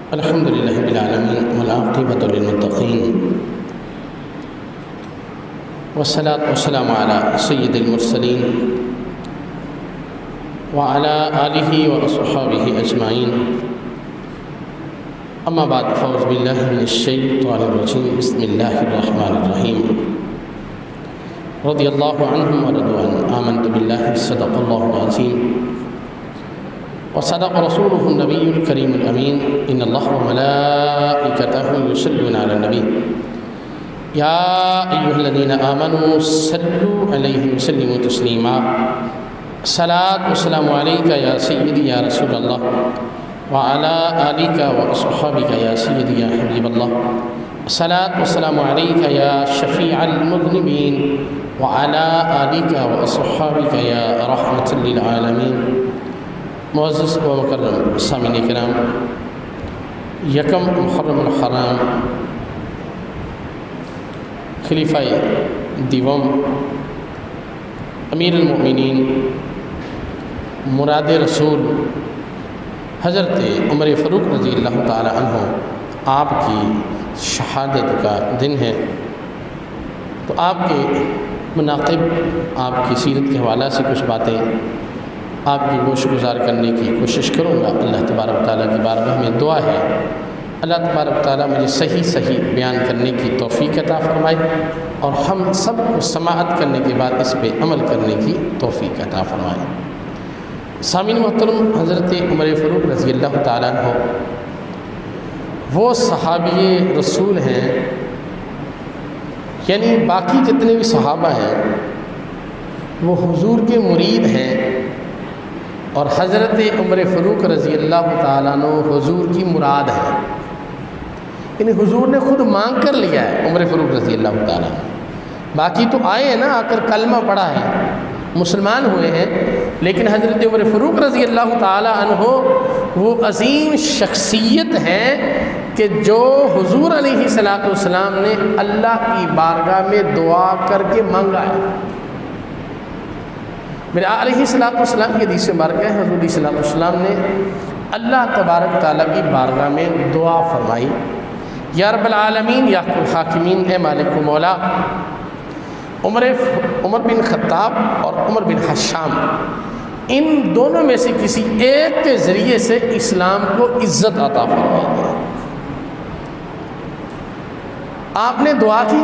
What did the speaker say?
الحمد لله رب العالمين والعاقبة للمتقين والصلاة والسلام على سيد المرسلين وعلى آله وأصحابه أجمعين أما بعد فأعوذ بالله من الشيطان الرجيم بسم الله الرحمن الرحيم رضي الله عنهم ورضوا عنه آمنت بالله صدق الله العظيم وصدق رسوله النبي الكريم الأمين إن الله وملائكته يصلون على النبي يا أيها الذين آمنوا صلوا عليه وسلموا تسليما الصلاة والسلام عليك يا سيدي يا رسول الله وعلى آلك وأصحابك يا سيدي يا حبيب الله الصلاة والسلام عليك يا شفيع المذنبين وعلى آلك وأصحابك يا رحمة للعالمين معزز و مکرم سامعین کرام، یکم محرم الحرام خلیفہ دیوم امیر المؤمنین مراد رسول حضرت عمر فاروق رضی اللہ تعالی عنہ آپ کی شہادت کا دن ہے، تو آپ کے مناقب، آپ کی سیرت کے حوالہ سے کچھ باتیں آپ کی گوش گزار کرنے کی کوشش کروں گا۔ اللہ تبارک و تعالیٰ کی بارگاہ میں دعا ہے اللہ تبارک و تعالیٰ مجھے صحیح بیان کرنے کی توفیق عطا فرمائے اور ہم سب کو سماعت کرنے کے بعد اس پہ عمل کرنے کی توفیق عطا فرمائے۔ سامعین محترم، حضرت عمر فاروق رضی اللہ تعالیٰ عنہ وہ صحابی رسول ہیں، یعنی باقی جتنے بھی صحابہ ہیں وہ حضور کے مرید ہیں، اور حضرت عمر فاروق رضی اللہ تعالیٰ عنہ حضور کی مراد ہے، یعنی حضور نے خود مانگ کر لیا ہے عمر فاروق رضی اللہ تعالیٰ عنہ۔ باقی تو آئے ہیں نا، آ کر کلمہ پڑھا ہے، مسلمان ہوئے ہیں، لیکن حضرت عمر فاروق رضی اللہ تعالیٰ عنہ وہ عظیم شخصیت ہیں کہ جو حضور علیہ السلام نے اللہ کی بارگاہ میں دعا کر کے مانگا ہے۔ میرے علیہ السلام کی حدیث مبارکہ ہے، حضور علیہ السلام نے اللہ تبارک تعالیٰ کی بارگاہ میں دعا فرمائی، یا رب العالمین یا حکم الحاکمین، اے مالک و مولا، عمر بن خطاب اور عمر بن حشام ان دونوں میں سے کسی ایک کے ذریعے سے اسلام کو عزت عطا فرمائی۔ آپ نے دعا کی